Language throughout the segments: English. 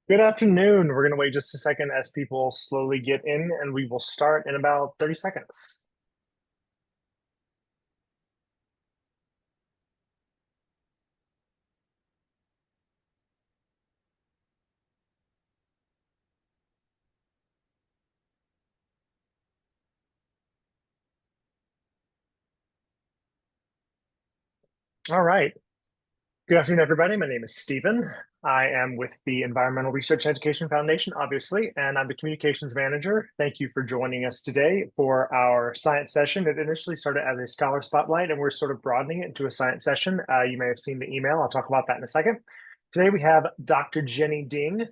Good afternoon. We're going to wait just a second as people slowly get in, and we will start in about 30 seconds. All right. Good afternoon, everybody. My name is Stephen. I am with the Environmental Research and Education Foundation, obviously, and I'm the communications manager. Thank you for joining us today for our science session. It initially started as a scholar spotlight, and we're sort of broadening it into a science session. You may have seen the email. I'll talk about that in a second. Today we have Dr. Jenny Ding.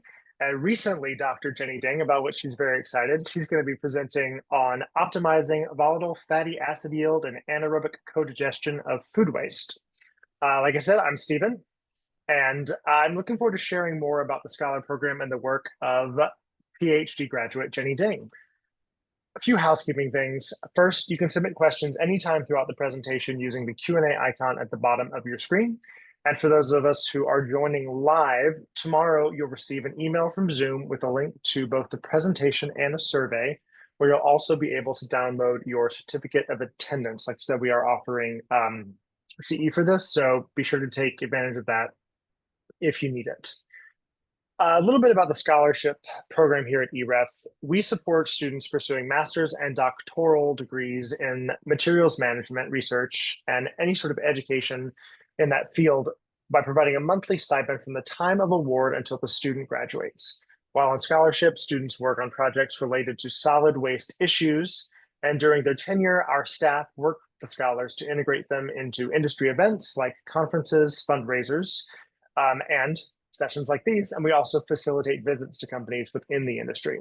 Recently, Dr. Jenny Ding, about which she's very excited. She's going to be presenting on optimizing volatile fatty acid yield and anaerobic co-digestion of food waste. Like I said, I'm Stephen, and I'm looking forward to sharing more about the Scholar program and the work of PhD graduate Jenny Ding. A few housekeeping things. First, you can submit questions anytime throughout the presentation using the Q&A icon at the bottom of your screen. And for those of us who are joining live, tomorrow you'll receive an email from Zoom with a link to both the presentation and a survey, where you'll also be able to download your certificate of attendance. Like I said, we are offering CE for this, so be sure to take advantage of that if you need it. A little bit about the scholarship program here at EREF. We support students pursuing master's and doctoral degrees in materials management research and any sort of education in that field by providing a monthly stipend from the time of award until the student graduates. While on scholarship, students work on projects related to solid waste issues, and during their tenure, our staff work with the scholars to integrate them into industry events like conferences, fundraisers, and sessions like these, and we also facilitate visits to companies within the industry.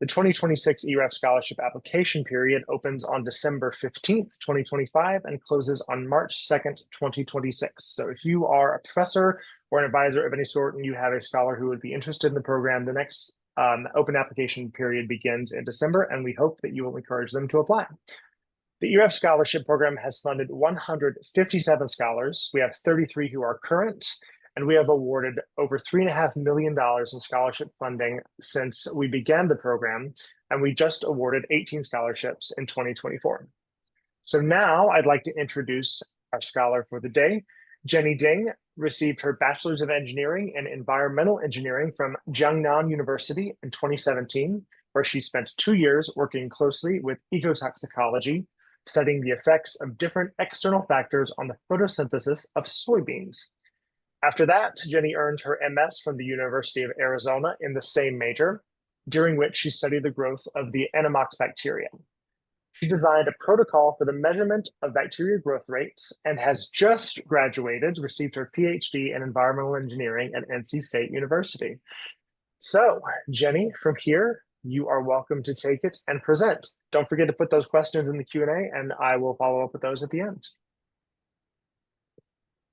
The 2026 EREF Scholarship application period opens on December 15th, 2025, and closes on March 2nd, 2026. So if you are a professor or an advisor of any sort and you have a scholar who would be interested in the program, the next open application period begins in December, and we hope that you will encourage them to apply. The EREF Scholarship Program has funded 157 scholars. We have 33 who are current, and we have awarded over $3.5 million in scholarship funding since we began the program, and we just awarded 18 scholarships in 2024. So now I'd like to introduce our scholar for the day. Jenny Ding received her Bachelor's of Engineering in Environmental Engineering from Jiangnan University in 2017, where she spent 2 years working closely with ecotoxicology, studying the effects of different external factors on the photosynthesis of soybeans. After that, Jenny earned her MS from the University of Arizona in the same major, during which she studied the growth of the Anammox bacteria. She designed a protocol for the measurement of bacteria growth rates and has just graduated, received her PhD in environmental engineering at NC State University. So, Jenny, from here, you are welcome to take it and present. Don't forget to put those questions in the Q&A, and I will follow up with those at the end.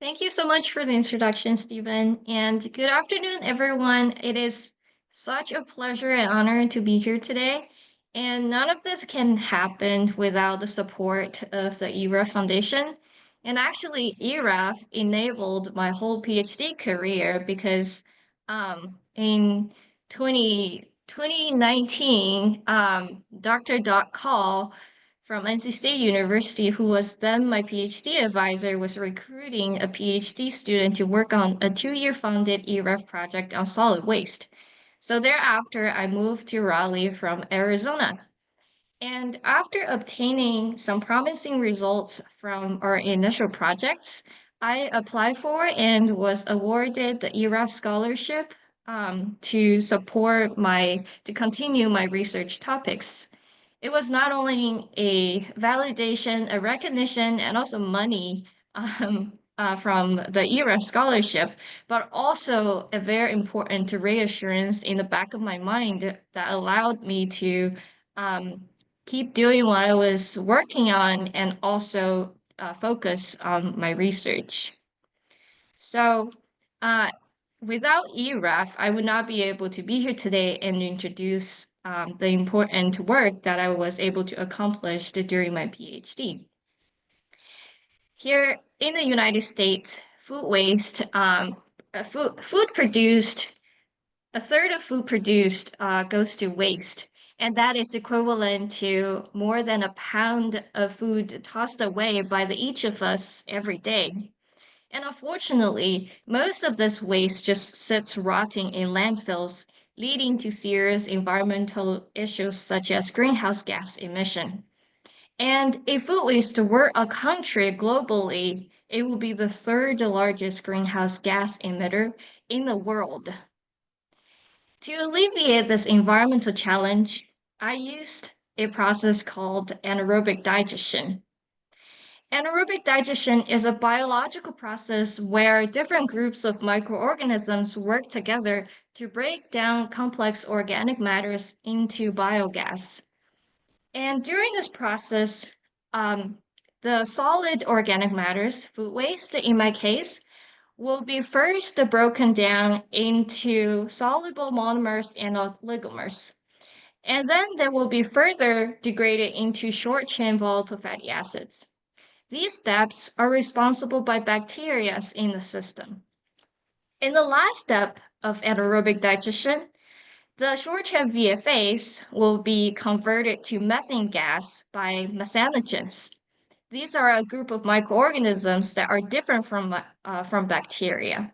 Thank you so much for the introduction, Stephen, and good afternoon, everyone. It is such a pleasure and honor to be here today, and none of this can happen without the support of the EREF Foundation. And actually, EREF enabled my whole PhD career because in 2019, Dr. Call from NC State University, who was then my PhD advisor, was recruiting a PhD student to work on a 2-year funded EREF project on solid waste. So thereafter, I moved to Raleigh from Arizona. And after obtaining some promising results from our initial projects, I applied for and was awarded the EREF scholarship to continue my research topics. It was not only a validation, a recognition, and also money from the EREF scholarship, but also a very important reassurance in the back of my mind that allowed me to keep doing what I was working on and also focus on my research. So, uh, without EREF, I would not be able to be here today and introduce the important work that I was able to accomplish during my PhD. Here in the United States, food waste, food produced a third of food produced goes to waste, and that is equivalent to more than a pound of food tossed away by each of us every day. And unfortunately, most of this waste just sits rotting in landfills, leading to serious environmental issues such as greenhouse gas emission. And if food waste were a country globally, it would be the third largest greenhouse gas emitter in the world. To alleviate this environmental challenge, I used a process called anaerobic digestion. Anaerobic digestion is a biological process where different groups of microorganisms work together to break down complex organic matters into biogas. And during this process, the solid organic matters, food waste in my case, will be first broken down into soluble monomers and oligomers. And then they will be further degraded into short-chain volatile fatty acids. These steps are responsible by bacteria in the system. In the last step of anaerobic digestion, the short-chain VFAs will be converted to methane gas by methanogens. These are a group of microorganisms that are different from bacteria.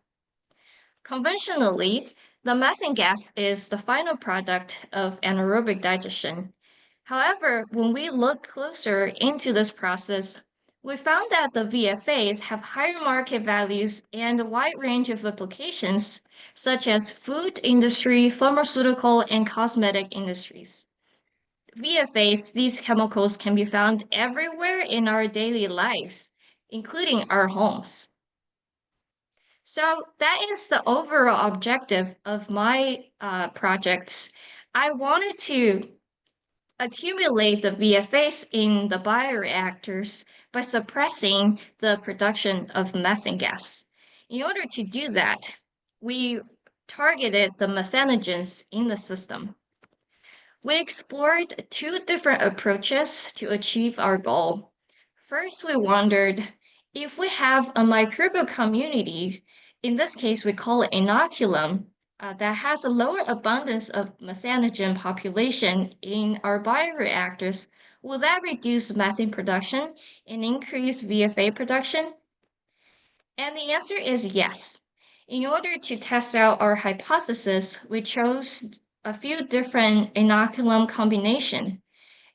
Conventionally, the methane gas is the final product of anaerobic digestion. However, when we look closer into this process, we found that the VFAs have higher market values and a wide range of applications, such as food industry, pharmaceutical, and cosmetic industries. VFAs, these chemicals can be found everywhere in our daily lives, including our homes. So that is the overall objective of my projects. I wanted to accumulate the VFAs in the bioreactors by suppressing the production of methane gas. In order to do that, we targeted the methanogens in the system. We explored two different approaches to achieve our goal. First, we wondered if we have a microbial community, in this case, we call it inoculum, that has a lower abundance of methanogen population in our bioreactors, will that reduce methane production and increase VFA production? And the answer is yes. In order to test out our hypothesis, we chose a few different inoculum combination.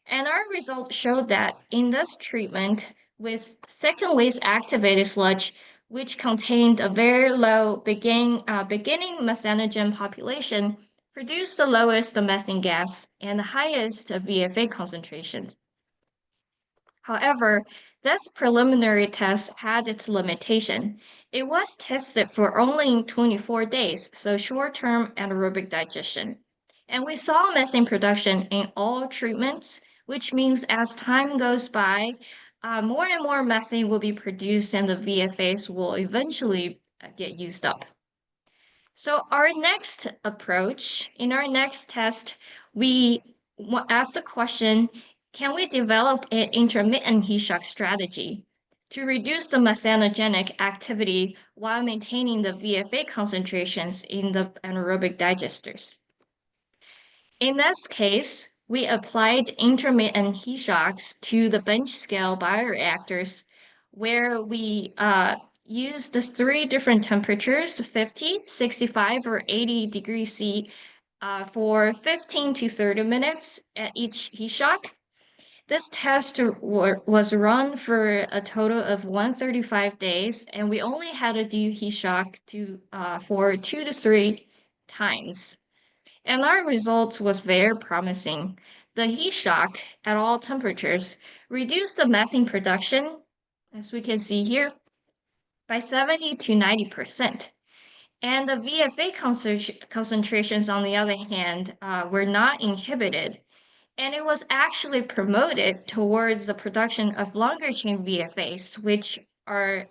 And our results showed that in this treatment with second waste activated sludge, which contained a very low beginning methanogen population, produced the lowest methane gas and the highest VFA concentrations. However, this preliminary test had its limitation. It was tested for only 24 days, so short-term anaerobic digestion. And we saw methane production in all treatments, which means as time goes by, more and more methane will be produced and the VFAs will eventually get used up. So our next approach, in our next test, we asked the question, can we develop an intermittent heat shock strategy to reduce the methanogenic activity while maintaining the VFA concentrations in the anaerobic digesters? In this case, we applied intermittent heat shocks to the bench scale bioreactors where we used the three different temperatures, 50, 65, or 80 degrees C, for 15 to 30 minutes at each heat shock. This test was run for a total of 135 days, and we only had to do heat shock for 2 to 3 times. And our results was very promising. The heat shock at all temperatures reduced the methane production, as we can see here, by 70 to 90%. And the VFA concentrations, on the other hand, were not inhibited. And it was actually promoted towards the production of longer chain VFAs, which are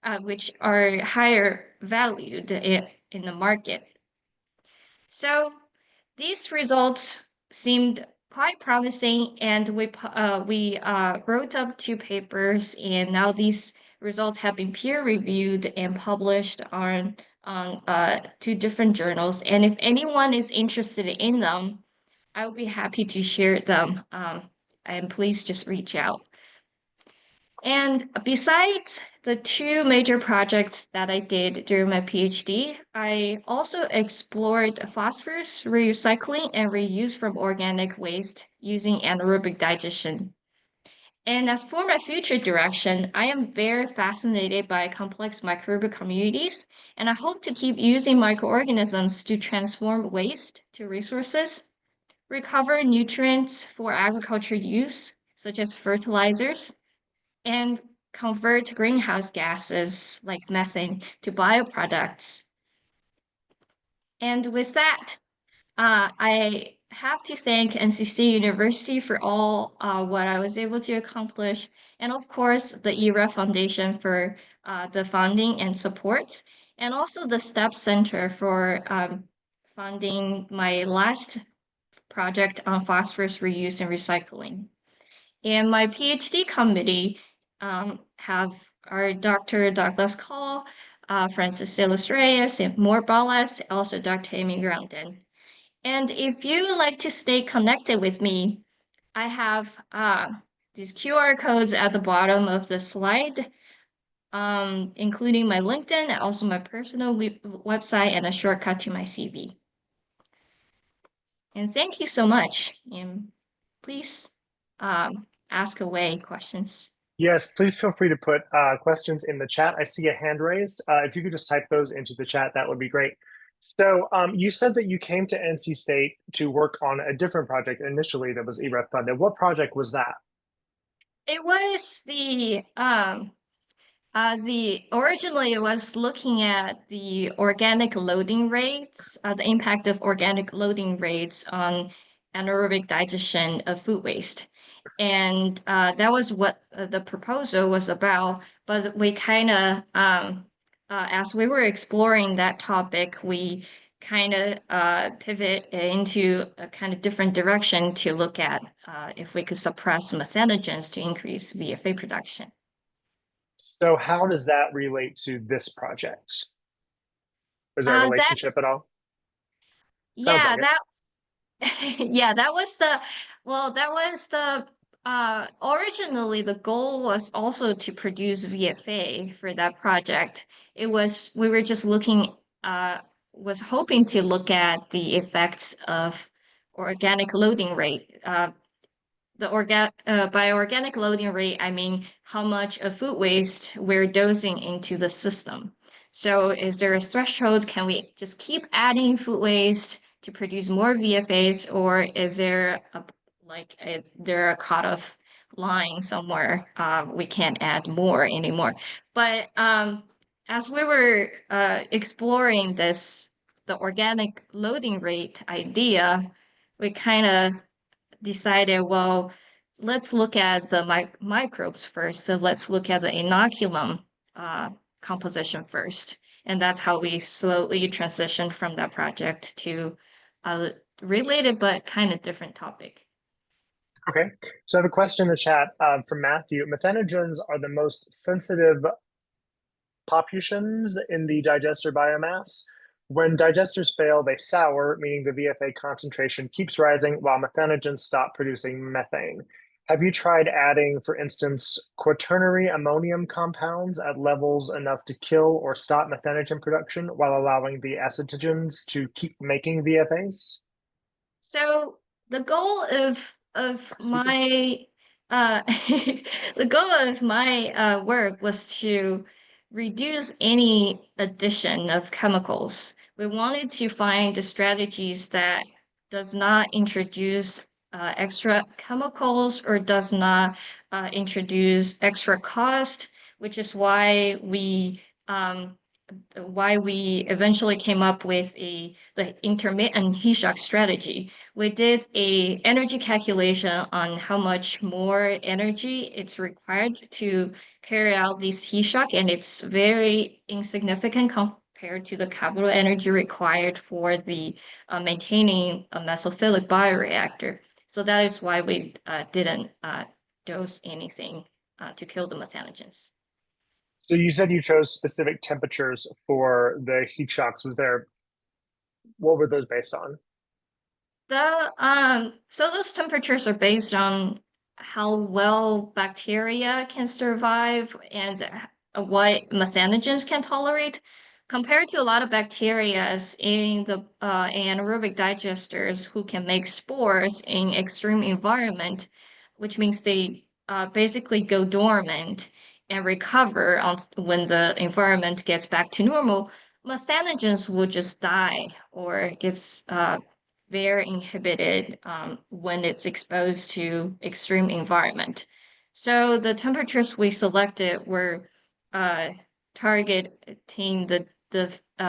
higher valued in the market. So these results seemed quite promising, and we wrote up 2 papers, and now these results have been peer reviewed and published on on two different journals. And if anyone is interested in them, I will be happy to share them. And please just reach out. And besides the two major projects that I did during my PhD, I also explored phosphorus recycling and reuse from organic waste using anaerobic digestion. And as for my future direction, I am very fascinated by complex microbial communities, and I hope to keep using microorganisms to transform waste to resources, recover nutrients for agriculture use, such as fertilizers, and convert greenhouse gases like methane to bioproducts. And with that, I have to thank NCC University for all what I was able to accomplish, and of course the EREF Foundation for the funding and support, and also the STEP Center for funding my last project on phosphorus reuse and recycling. And my PhD committee have our Dr. Douglas Call, Francis Silas Reyes, and Mort Ballas, also Dr. Amy Grandin. And if you would like to stay connected with me, I have these QR codes at the bottom of the slide, including my LinkedIn and also my personal website and a shortcut to my CV. And thank you so much. And please ask away questions. Yes, please feel free to put questions in the chat. I see a hand raised. If you could just type those into the chat, that would be great. So you said that you came to NC State to work on a different project initially that was EREF funded. What project was that? It was originally it was looking at the organic loading rates, the impact of organic loading rates on anaerobic digestion of food waste. And that was what the proposal was about. But we kind of, as we were exploring that topic, we kind of pivot into a kind of different direction to look at if we could suppress methanogens to increase VFA production. So how does that relate to this project? Is there a relationship at all? Sounds Yeah, like it. yeah, that was the originally the goal was also to produce VFA for that project. We were just looking was hoping to look at the effects of organic loading rate. By organic loading rate, I mean how much of food waste we're dosing into the system. So is there a threshold? Can we just keep adding food waste to produce more VFAs, or is there a cutoff line somewhere we can't add more anymore? But as we were exploring the organic loading rate idea, we kind of decided, well, let's look at the microbes first. So let's look at the inoculum composition first. And that's how we slowly transitioned from that project to a related but kind of different topic. Okay. So I have a question in the chat from Matthew. Methanogens are the most sensitive populations in the digester biomass. When digesters fail, they sour, meaning the VFA concentration keeps rising while methanogens stop producing methane. Have you tried adding, for instance, quaternary ammonium compounds at levels enough to kill or stop methanogen production while allowing the acetogens to keep making VFAs? So the goal of my the goal of my work was to reduce any addition of chemicals. We wanted to find the strategies that does not introduce extra chemicals or does not introduce extra cost, which is why we eventually came up with the intermittent heat shock strategy. We did a energy calculation on how much more energy it's required to carry out this heat shock, and it's very insignificant compared to the capital energy required for the maintaining a mesophilic bioreactor. So that is why we didn't dose anything to kill the methanogens. So you said you chose specific temperatures for the heat shocks. What were those based on? So those temperatures are based on how well bacteria can survive and what methanogens can tolerate. Compared to a lot of bacteria in the anaerobic digesters who can make spores in extreme environment, which means they basically go dormant and recover when the environment gets back to normal. Methanogens will just die or gets very inhibited when it's exposed to extreme environment. So the temperatures we selected were uh, targeting the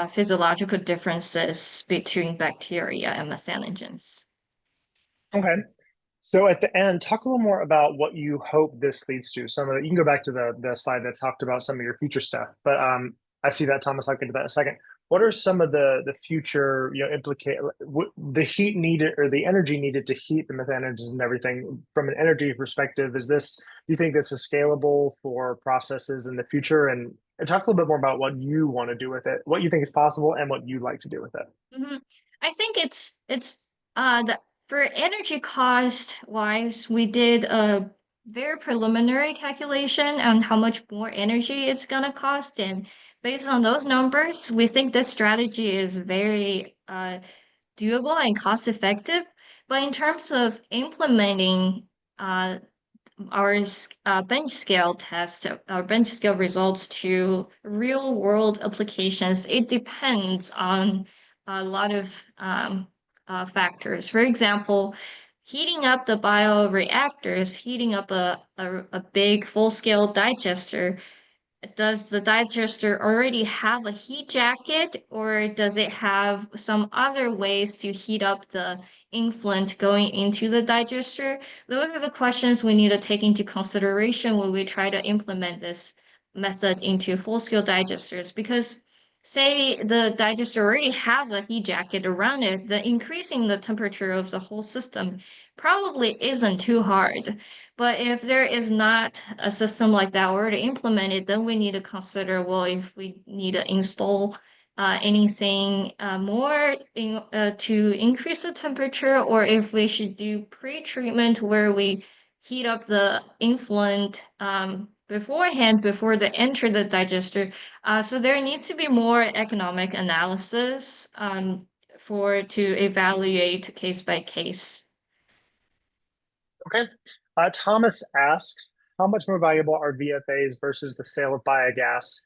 physiological differences between bacteria and methanogens. Okay. So at the end, talk a little more about what you hope this leads to. You can go back to the slide that talked about some of your future stuff, but I see that, Thomas. I'll get to that in a second. What are some of the future, implicate the heat needed or the energy needed to heat the methanogens and everything from an energy perspective? Do you think this is scalable for processes in the future? And talk a little bit more about what you want to do with it, what you think is possible, and what you'd like to do with it. Mhm. I think it's the for energy cost wise, we did a very preliminary calculation on how much more energy it's gonna cost, and based on those numbers, we think this strategy is very doable and cost effective. But in terms of implementing uh our bench scale test, our bench scale results to real world applications, it depends on a lot of factors. For example, heating up the bioreactors, heating up a big full scale digester, does the digester already have a heat jacket, or does it have some other ways to heat up the influent going into the digester? Those are the questions we need to take into consideration when we try to implement this method into full-scale digesters. Because say the digester already have a heat jacket around it, the increasing the temperature of the whole system probably isn't too hard. But if there is not a system like that already implemented, then we need to consider, well, if we need to install anything more to increase the temperature, or if we should do pre-treatment where we heat up the influent beforehand before they enter the digester. So there needs to be more economic analysis for to evaluate case by case. Okay. Thomas asks, how much more valuable are VFAs versus the sale of biogas,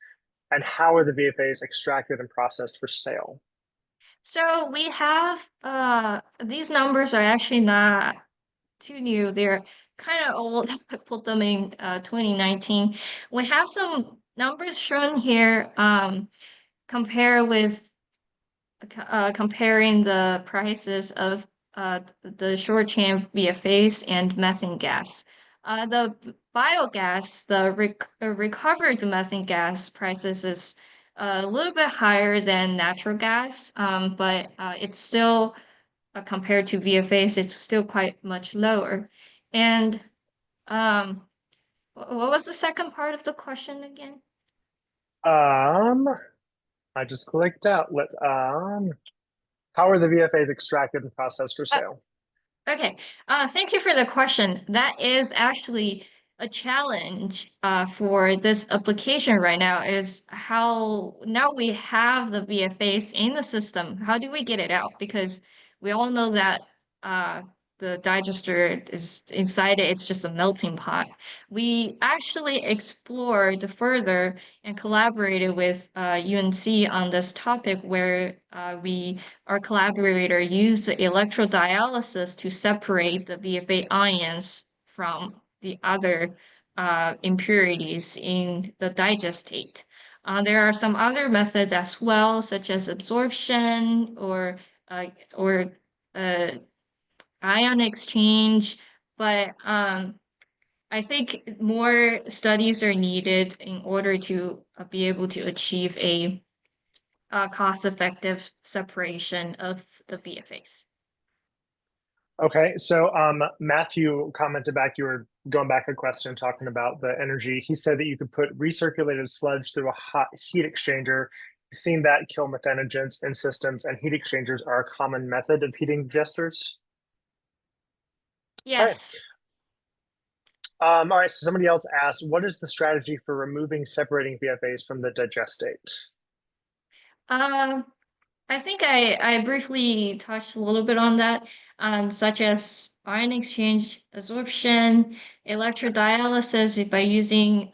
and how are the VFAs extracted and processed for sale? So we have these numbers are actually not too new. They're kind of old. I put them in 2019. We have some numbers shown here compare with comparing the prices of the short-chain VFAs and methane gas. The biogas, the recovered methane gas prices is a little bit higher than natural gas, but it's still compared to VFAs, it's still quite much lower. And um, what was the second part of the question again? Um, I just clicked out. How are the VFAs extracted and processed for Uh, sale? Okay, thank you for the question. That is actually a challenge for this application right now is how now we have the VFAs in the system. How do we get it out? Because we all know that uh, the digester is inside it, it's just a melting pot. We actually explored further and collaborated with UNC on this topic where our collaborator used electrodialysis to separate the VFA ions from the other impurities in the digestate. There are some other methods as well, such as absorption or uh, ion exchange, but I think more studies are needed in order to be able to achieve a cost-effective separation of the VFAs. Okay, so Matthew commented back, you were going back a question talking about the energy. He said that you could put recirculated sludge through a hot heat exchanger. He's seen that kill methanogens in systems, and heat exchangers are a common method of heating digesters. Okay. Yes. All right, so somebody else asked, what is the strategy for removing separating VFAs from the digestate? Um, I think I briefly touched a little bit on that, such as ion exchange, absorption, electrodialysis by using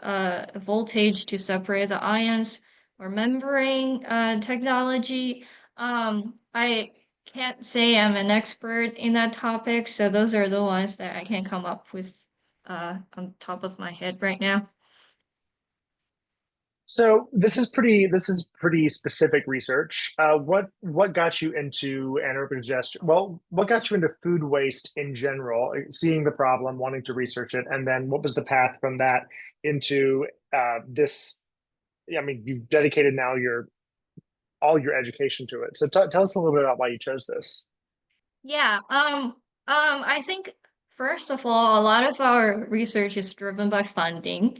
voltage to separate the ions, or membrane technology. I can't say I'm an expert in that topic, so those are the ones that I can come up with on top of my head right now. So this is pretty specific research. What got you into anaerobic digestion? Well, what got you into food waste in general? Seeing the problem, wanting to research it, and then what was the path from that into this? I mean, you've dedicated now your all your education to it. So tell us a little bit about why you chose this. Yeah, I think first of all, a lot of our research is driven by funding,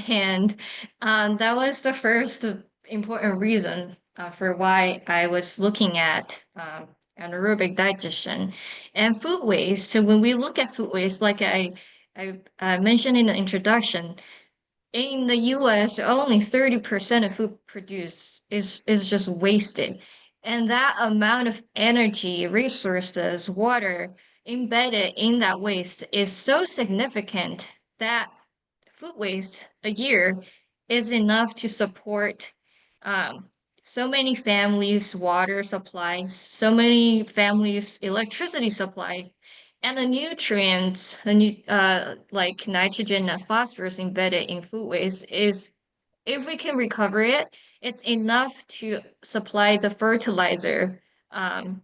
and that was the first important reason for why I was looking at anaerobic digestion and food waste. So when we look at food waste, like I mentioned in the introduction, in the US, only 30% of food produced is just wasted. And that amount of energy, resources, water embedded in that waste is so significant that food waste a year is enough to support um, so many families' water supplies, so many families' electricity supply, and the nutrients, like nitrogen and phosphorus embedded in food waste is, if we can recover it, it's enough to supply the fertilizer um,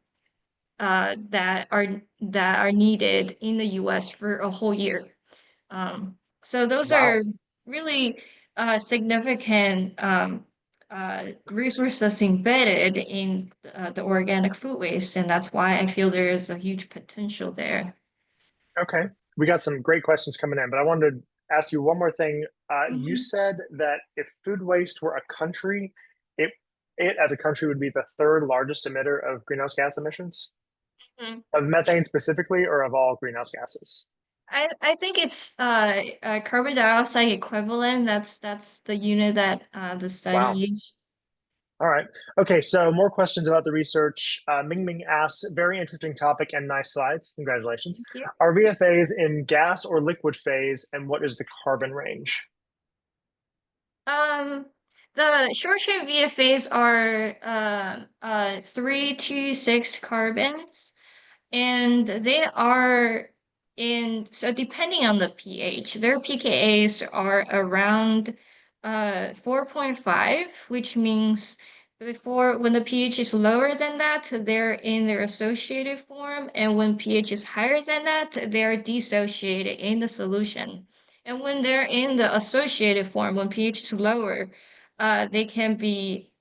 that are needed in the US for a whole year. So those are Wow. really significant resources embedded in the organic food waste, and that's why I feel there is a huge potential there. Okay. We got some great questions coming in, but I wanted to ask you one more thing. You Mhm. said that if food waste were a country, it it as a country would be the third largest emitter of greenhouse gas emissions, Mhm. of methane Yes. specifically, or of all greenhouse gases. I think it's carbon dioxide equivalent. That's the unit that the study Wow. used. All right. Okay. So more questions about the research. Ming Ming asks, very interesting topic and nice slides. Congratulations. Thank you. Are VFAs in gas or liquid phase, and what is the carbon range? Um, the short chain VFAs are 3 to 6 carbons, and they are so depending on the pH, their pKa's are around 4.5, which means before when the pH is lower than that, they're in their associated form, and when pH is higher than that, they're dissociated in the solution. And when they're in the associated form, when pH is lower, they can be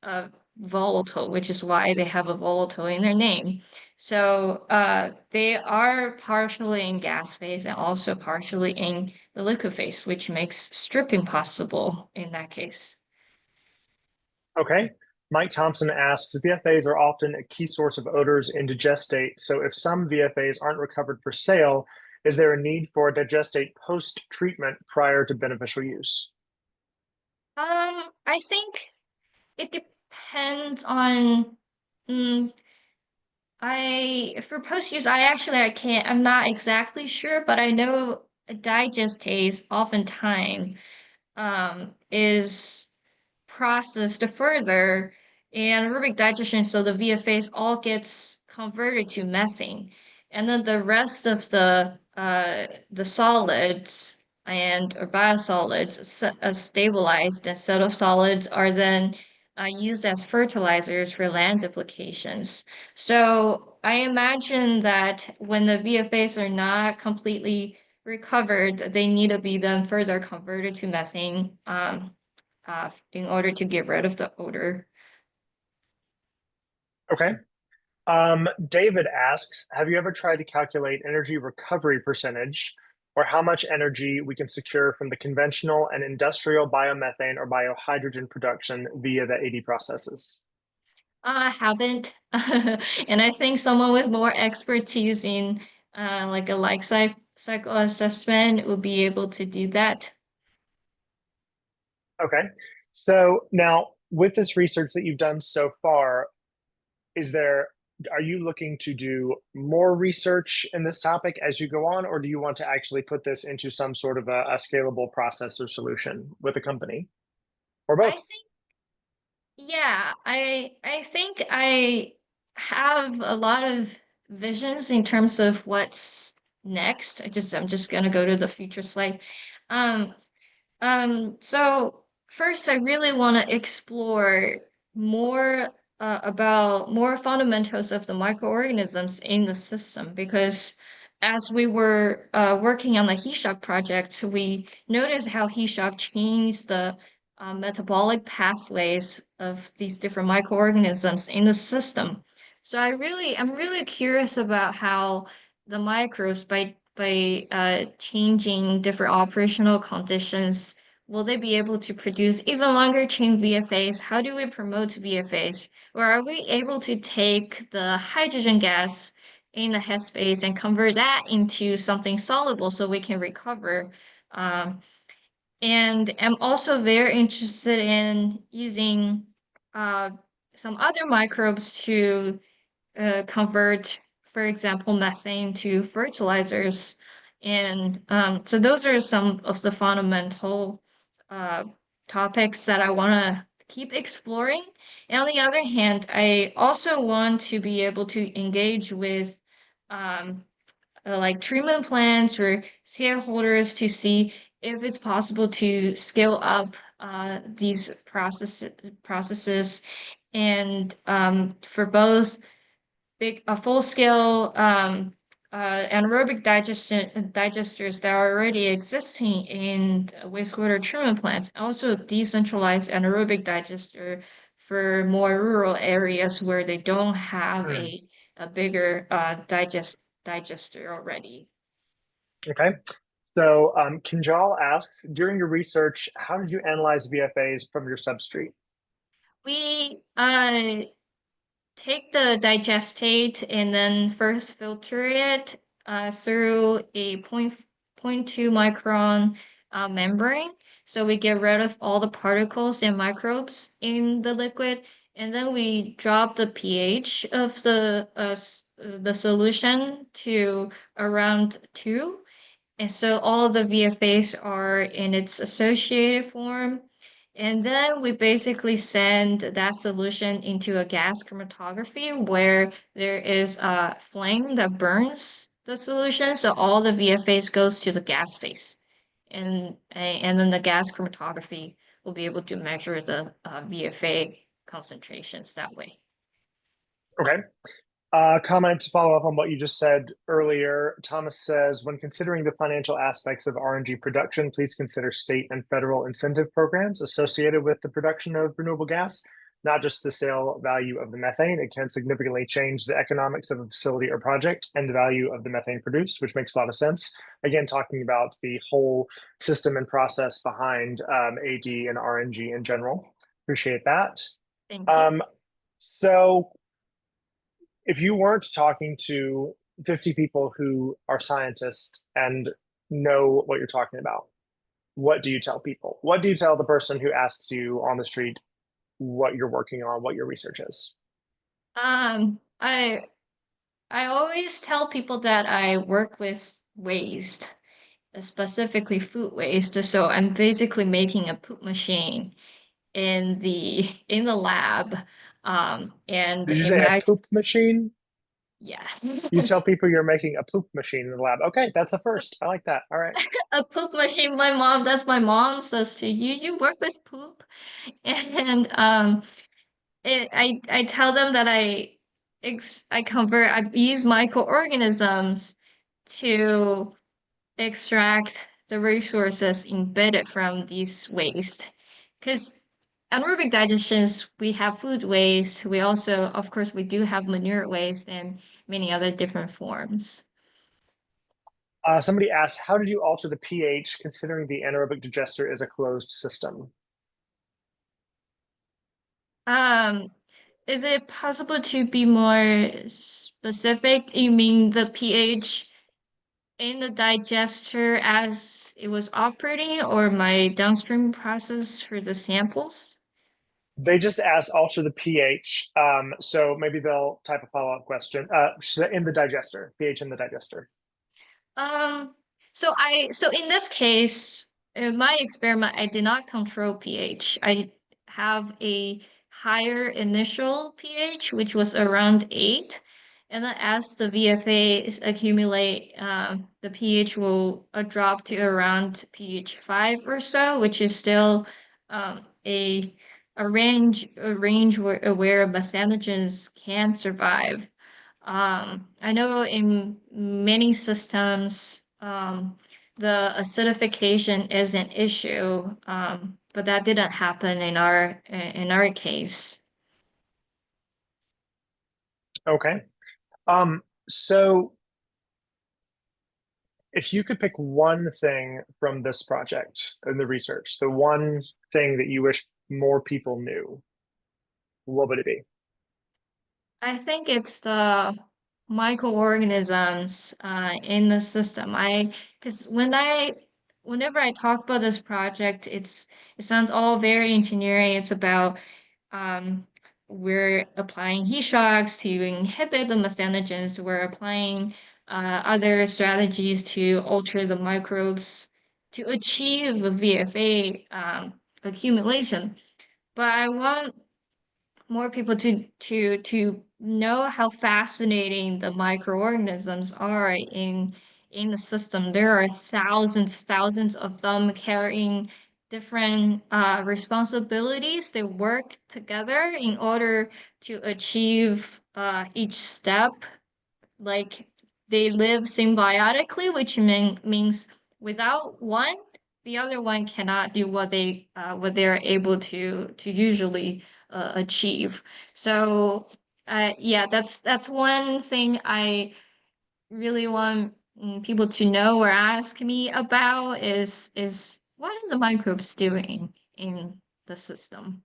uh, volatile, which is why they have a volatile in their name. So they are partially in gas phase and also partially in the liquid phase, which makes stripping possible in that case. Okay. Mike Thompson asks, VFAs are often a key source of odors in digestate. So if some VFAs aren't recovered for sale, is there a need for a digestate post-treatment prior to beneficial use? I think it depends on. Mm, for post use, I can't. I'm not exactly sure, but I know digestase oftentimes is processed further and aerobic digestion, so the VFAs all gets converted to methane. And then the rest of the solids and or biosolids stabilized and settled solids are then used as fertilizers for land applications. So I imagine that when the VFAs are not completely recovered, they need to be then further converted to methane. In order to get rid of the odor. Okay. David asks, have you ever tried to calculate energy recovery percentage or how much energy we can secure from the conventional and industrial biomethane or biohydrogen production via the AD processes? I haven't. And I think someone with more expertise in like a cycle assessment would be able to do that. Okay. So now with this research that you've done so far, is there, are you looking to do more research in this topic as you go on, or do you want to actually put this into some sort of a scalable process or solution with a company, or I both? think, yeah, I think I have a lot of visions in terms of what's next. I'm just gonna go to the future slide. Um, so first, I really want to explore more about more fundamentals of the microorganisms in the system because as we were working on the heat shock project, we noticed how heat shock changed the metabolic pathways of these different microorganisms in the system. So I'm really curious about how the microbes by changing different operational conditions, will they be able to produce even longer chain VFAs? How do we promote VFAs? Or are we able to take the hydrogen gas in the headspace and convert that into something soluble so we can recover? Um, and I'm also very interested in using uh, some other microbes to convert, for example, methane to fertilizers. And so those are some of the fundamental uh, topics that I want to keep exploring. And on the other hand, I also want to be able to engage with um, like treatment plants or shareholders to see if it's possible to scale up these processes and for both full scale anaerobic digestion digesters that are already existing in wastewater treatment plants. Also, decentralized anaerobic digester for more rural areas where they don't have Hmm. a bigger digester already. Okay. So Kinjal asks, during your research, how did you analyze VFAs from your substrate? We take the digestate and then first filter it through a point 0.2 micron membrane. So we get rid of all the particles and microbes in the liquid. And then we drop the pH of the solution to around 2. And so all the VFAs are in its associated form. And then we basically send that solution into a gas chromatography where there is a flame that burns the solution. So all the VFAs goes to the gas phase. And then the gas chromatography will be able to measure the VFA concentrations that way. Okay. Comment to follow up on what you just said earlier. Thomas says, when considering the financial aspects of RNG production, please consider state and federal incentive programs associated with the production of renewable gas, not just the sale value of the methane. It can significantly change the economics of a facility or project and the value of the methane produced, which makes a lot of sense. Again, talking about the whole system and process behind AD and RNG in general. Appreciate that. Thank you. Um, so if you weren't talking to 50 people who are scientists and know what you're talking about, what do you tell people? What do you tell the person who asks you on the street what you're working on, what your research is? Um, I I always tell people that I work with waste, specifically food waste. So I'm basically making a poop machine in the lab. And Did you say a imagine, poop machine? yeah, You tell people you're making a poop machine in the lab. Okay, that's a first. I like that. All right. a poop machine. That's my mom says to you, you work with poop, and I tell them that I use microorganisms to extract the resources embedded from these waste. Because anaerobic digestions, we have food waste. We also, of course, we do have manure waste and many other different forms. Somebody asked, how did you alter the pH considering the anaerobic digester is a closed system? Um, is it possible to be more specific? You mean the pH in the digester as it was operating, or my downstream process for the samples? They just asked alter the pH. So maybe they'll type a follow-up question. In the digester, pH in the digester. Um, so in this case, in my experiment, I did not control pH. I have a higher initial pH, which was around 8. And then as the VFA is accumulate, the pH will drop to around pH 5 or so, which is still a range where methanogens can survive. I know in many systems, the acidification is an issue, but that didn't happen in our case. Okay. So if you could pick one thing from this project and the research, the one thing that you wish more people knew, what would it be? I think it's the microorganisms in the system. Because whenever I talk about this project, it sounds all very engineering. It's about um, we're applying heat shocks to inhibit the methanogens. We're applying other strategies to alter the microbes to achieve a VFA accumulation. But I want more people to know how fascinating the microorganisms are in the system. There are thousands of them carrying different responsibilities. They work together in order to achieve each step. Like they live symbiotically, which means without one, the other one cannot do what they're able to usually achieve. So yeah, that's one thing I really want people to know or ask me about is what is the microbes doing in the system?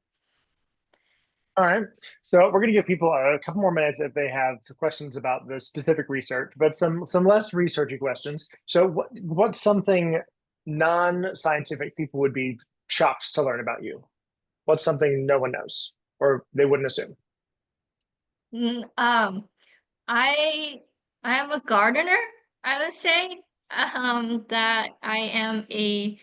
All right. So we're going to give people a couple more minutes if they have questions about the specific research, but some less researchy questions. So what's something non-scientific people would be shocked to learn about you? What's something no one knows or they wouldn't assume? Mm, Um, I I am a gardener, I would say. That I am a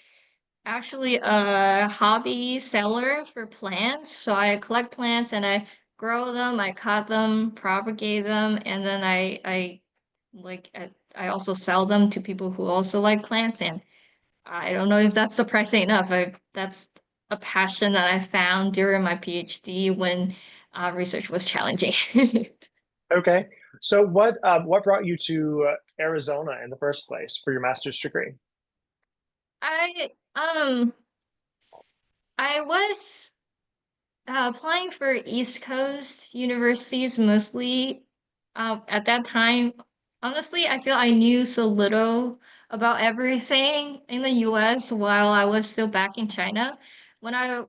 actually a hobby seller for plants. So I collect plants and I grow them, I cut them, propagate them, and then I also sell them to people who also like plants. And I don't know if that's surprising enough. That's a passion that I found during my PhD when research was challenging. Okay. So what brought you to Arizona in the first place for your master's degree? I I was applying for East Coast universities mostly. At that time, honestly, I feel I knew so little about everything in the US while I was still back in China. When I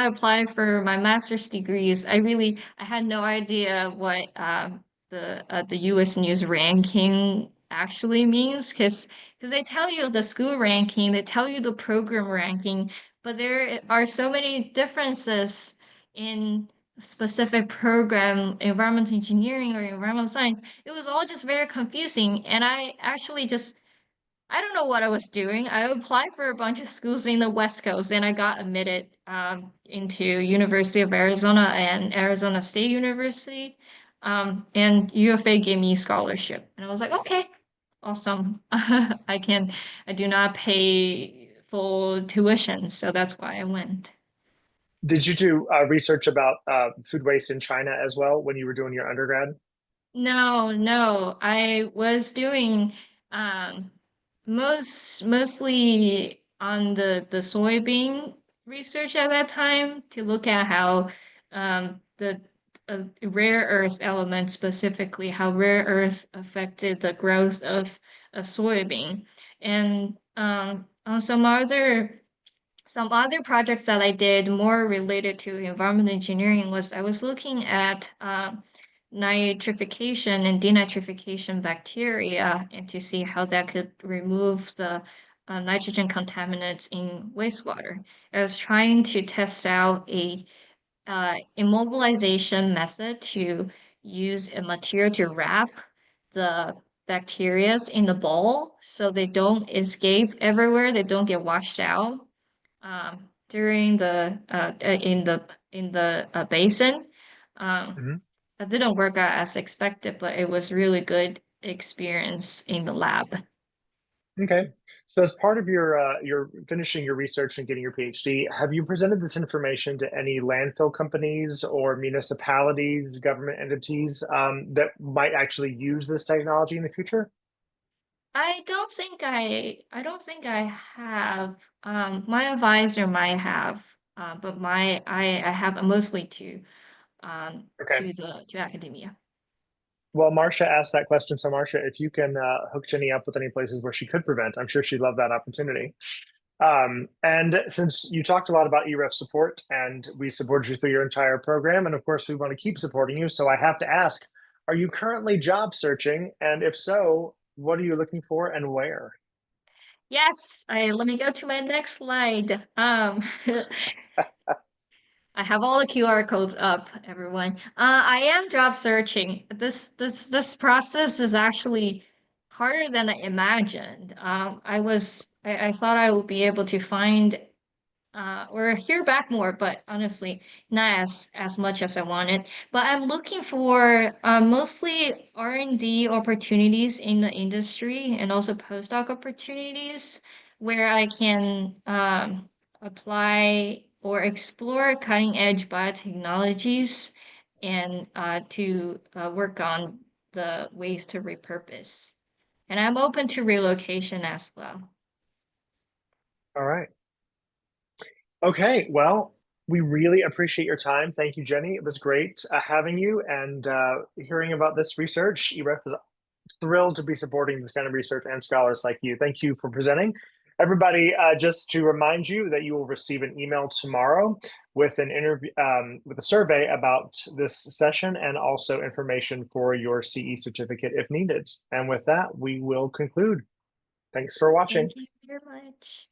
applied for my master's degrees, I had no idea what the US news ranking actually means because they tell you the school ranking, they tell you the program ranking, but there are so many differences in specific program, environmental engineering or environmental science. It was all just very confusing. And I don't know what I was doing. I applied for a bunch of schools in the West Coast and I got admitted into University of Arizona and Arizona State University. And UFA gave me a scholarship. And I was like, okay, awesome. I do not pay full tuition. So that's why I went. Did you do research about food waste in China as well when you were doing your undergrad? No, no. I was doing um mostly on the soybean research at that time to look at how the rare earth elements, specifically how rare earth affected the growth of soybean. And on some other projects that I did more related to environmental engineering was I was looking at nitrification and denitrification bacteria and to see how that could remove the nitrogen contaminants in wastewater. I was trying to test out a immobilization method to use a material to wrap the bacteria in the bowl so they don't escape everywhere, they don't get washed out during the in the basin. Um, Mhm. that didn't work out as expected, but it was really good experience in the lab. Okay. So as part of your finishing your research and getting your PhD, have you presented this information to any landfill companies or municipalities, government entities that might actually use this technology in the future? I don't think I have. My advisor might have, but I have mostly Okay. to academia. Well, Marcia asked that question. So, Marcia, if you can hook Jenny up with any places where she could prevent, I'm sure she'd love that opportunity. And since you talked a lot about EREF support and we supported you through your entire program, and of course, we want to keep supporting you. So, I have to ask, are you currently job searching? And if so, what are you looking for and where? Yes, let me go to my next slide. I have all the QR codes up, everyone. I am job searching. This process is actually harder than I imagined. I thought I would be able to find or hear back more, but honestly, not as much as I wanted. But I'm looking for mostly R&D opportunities in the industry and also postdoc opportunities where I can apply or explore cutting edge biotechnologies and to work on the ways to repurpose. And I'm open to relocation as well. All right. Okay. Well, we really appreciate your time. Thank you, Jenny. It was great having you and hearing about this research. EREF is thrilled to be supporting this kind of research and scholars like you. Thank you for presenting. Everybody, just to remind you that you will receive an email tomorrow with an interview, with a survey about this session and also information for your CE certificate if needed. And with that, we will conclude. Thanks for watching. Thank you very much.